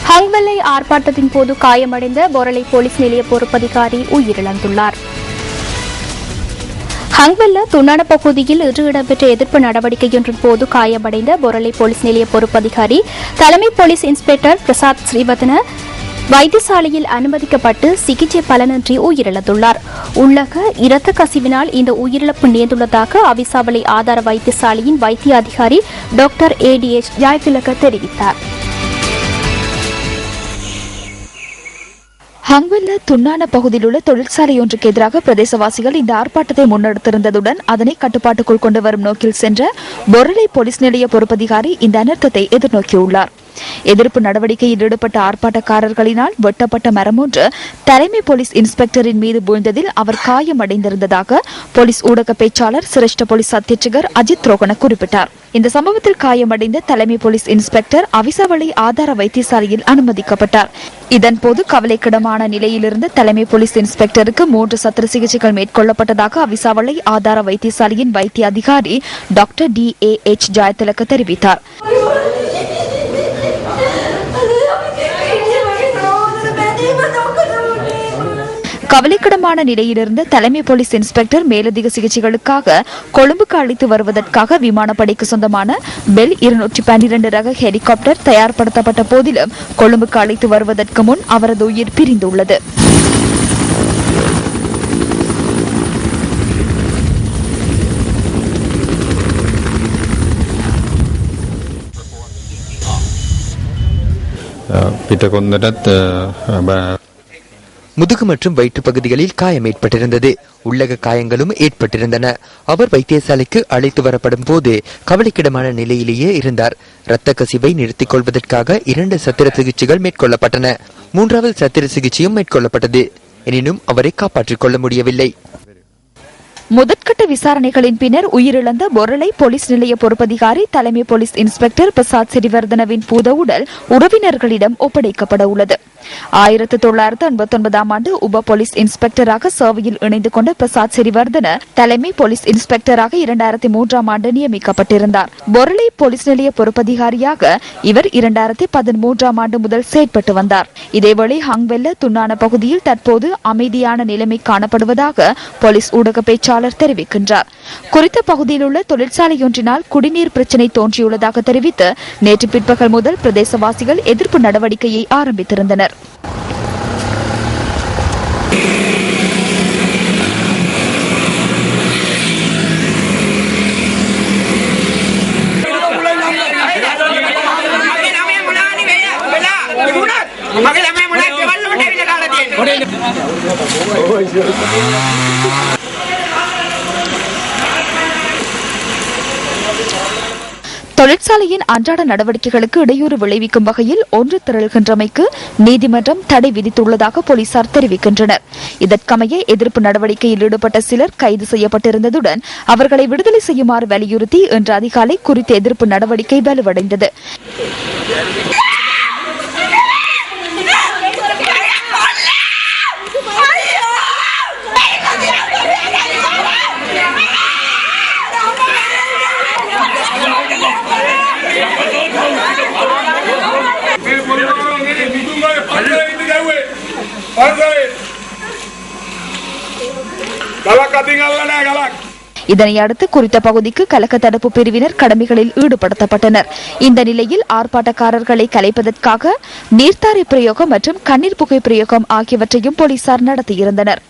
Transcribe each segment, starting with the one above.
ஹங்வெல்லை ஆர்ப்பாட்டத்தின் போது காயமடைந்த பொரளை போலீஸ் நிலைய பொறுப்பதிகாரி உயிரிழந்துள்ளார். ஹங்வெல்ல துண்ணான பகுதியில் இன்று இடம்பெற்ற எதிர்ப்பு நடவடிக்கையொன்றின் போது காயமடைந்த பொரளை போலீஸ் நிலைய பொறுப்பதிகாரி தலைமை போலீஸ் இன்ஸ்பெக்டர் பிரசாத் ஸ்ரீவர்தன வைத்தியசாலையில் அனுமதிக்கப்பட்டு சிகிச்சை பலனின்றி உயிரிழந்துள்ளார். உள்ளக இரத்த கசிவினால் இந்த உயிரிழப்பு நேர்ந்துள்ளதாக அவிசாவளை ஆதார வைத்தியசாலையின் வைத்திய அதிகாரி டாக்டர் ADH ஜாயதிலக தெரிவித்தார். ஹங்வெல்ல துண்ணான பகுதியில் உள்ள தொழிற்சாலை ஒன்றுக்கு எதிராக பிரதேசவாசிகள் இந்த ஆர்ப்பாட்டத்தை முன்னெடுத்திருந்ததுடன் அதனை கட்டுப்பாட்டுக்குள் கொண்டு வரும் நோக்கில் சென்ற பொரளை போலீஸ் நிலைய பொறுப்பதிகாரி இந்த அனர்த்தத்தை எதிர்நோக்கியுள்ளார். எதிர்ப்பு நடவடிக்கையில் ஈடுபட்ட ஆர்ப்பாட்டக்காரர்களினால் வெட்டப்பட்ட மரம் ஒன்று தலைமை போலீஸ் இன்ஸ்பெக்டரின் மீது வீழ்ந்ததில் அவர் காயமடைந்திருந்ததாக போலீஸ் ஊடக பேச்சாளர் சிரேஷ்ட போலீஸ் அத்தியட்சகர் அஜித் ரோகன குறிப்பிட்டார். இந்த சம்பவத்தில் காயமடைந்த தலைமை போலீஸ் இன்ஸ்பெக்டர் அவிசாவளை ஆதார வைத்தியசாலையில் அனுமதிக்கப்பட்டார். இதன்போது கவலைக்கிடமான நிலையிலிருந்த தலைமை போலீஸ் இன்ஸ்பெக்டருக்கு 3 சத்திர சிகிச்சைகள் மேற்கொள்ளப்பட்டதாக அவிசாவளை ஆதார வைத்தியசாலையின் வைத்திய அதிகாரி டாக்டர் DAH ஜாயதிலக தெரிவித்தார். கவலைக்கிடமான நிலையிலிருந்த தலைமை போலீஸ் இன்ஸ்பெக்டர் மேலதிக சிகிச்சைகளுக்காக கொழும்புக்கு அழைத்து வருவதற்காக விமானப்படைக்கு சொந்தமான பெல் 212 ரக ஹெலிகாப்டர் தயார்படுத்தப்பட்ட போதிலும் கொழும்புக்கு அழைத்து வருவதற்கு முன் அவரது உயிர் பிரிந்துள்ளது. முதுகு மற்றும் வயிற்று பகுதிகளில் காயம் ஏற்பட்டிருந்தது. உள்ளக காயங்களும் ஏற்பட்டிருந்தன. அவர் வைத்தியசாலைக்கு அழைத்து வரப்படும் போது கவலைக்கிடமான நிலையிலேயே இருந்தார். இரத்த கசிவை நிறுத்திக் கொள்வதற்காக 2 சத்திர சிகிச்சைகள் மேற்கொள்ளப்பட்டன. 3வது சத்திர சிகிச்சையும் மேற்கொள்ளப்பட்டது. எனினும் அவரை காப்பாற்றிக் கொள்ள முடியவில்லை. முதற்கட்ட விசாரணைகளின் பின்னர் உயிரிழந்த பொரளை போலீஸ் நிலைய பொறுப்பதிகாரி தலைமை போலீஸ் இன்ஸ்பெக்டர் பிரசாத் ஸ்ரீவர்தனவின் பூத உடல் உறவினர்களிடம் ஒப்படைக்கப்பட உள்ளது. 1989 ஆண்டு உப போலீஸ் இன்ஸ்பெக்டராக சேவையில் இணைந்து கொண்ட பிரசாத் ஸ்ரீவர்தன தலைமை போலீஸ் இன்ஸ்பெக்டராக 2003 ஆண்டு நியமிக்கப்பட்டிருந்தார். பொரளை போலீஸ் நிலைய பொறுப்பதிகாரியாக இவர் 2013 ஆண்டு முதல் செயற்பட்டு வந்தார். இதேவேளை ஹங்வெல்ல துண்ணான பகுதியில் தற்போது அமைதியான நிலைமை காணப்படுவதாக போலீஸ் ஊடக பேச்சாளர் தெரிவிக்கின்றார். குறித்த பகுதியில் உள்ள தொழிற்சாலையொன்றினால் குடிநீர் பிரச்சினை தோன்றியுள்ளதாக தெரிவித்து நேற்று பிற்பகல் முதல் பிரதேசவாசிகள் எதிர்ப்பு நடவடிக்கையை ஆரம்பித்திருந்தனர். தொழிற்சாலையின் அன்றாட நடவடிக்கைகளுக்கு இடையூறு விளைவிக்கும் வகையில் ஒன்று திரள்கின்றமைக்கு நீதிமன்றம் தடை விதித்துள்ளதாக போலீசார் தெரிவிக்கின்றனர். இதற்கமைய எதிர்ப்பு நடவடிக்கையில் ஈடுபட்ட சிலர் கைது செய்யப்பட்டிருந்ததுடன் அவர்களை விடுதலை செய்யுமாறு வலியுறுத்தி இன்று அதிகாலை குறித்த எதிர்ப்பு நடவடிக்கை வலுவடைந்தது. இதனையடுத்து குறித்த பகுதிக்கு கலக்க தடுப்பு பிரிவினர் கடமைகளில் ஈடுபடுத்தப்பட்டனர். இந்த நிலையில் ஆர்ப்பாட்டக்காரர்களை கலைப்பதற்காக நீர்த்தாரை பிரயோகம் மற்றும் கண்ணீர் புகை பிரயோகம் ஆகியவற்றையும் போலீசார் நடத்தியிருந்தனர்.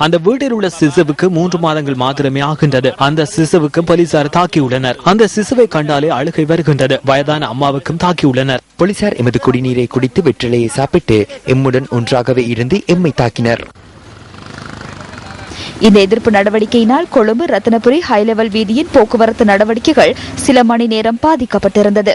அந்த வீட்டில் உள்ள சிசுவுக்கு 3 மாதங்கள் மாத்திரமே ஆகின்றது. அந்த சிசுவுக்கு போலீசார் தாக்கியுள்ளனர். அந்த சிசுவை கண்டாலே அழுகை வருகின்றது. வயதான அம்மாவுக்கும் தாக்கியுள்ளனர். போலீசார் எமது குடிநீரை குடித்து வெற்றிலையை சாப்பிட்டு எம்முடன் ஒன்றாகவே இருந்து எம்மை தாக்கினர். இந்த எதிர்ப்பு நடவடிக்கையினால் கொழும்பு ரத்தினபுரி ஹை லெவல் வீதியின் போக்குவரத்து நடவடிக்கைகள் சில மணி நேரம் பாதிக்கப்பட்டிருந்தது.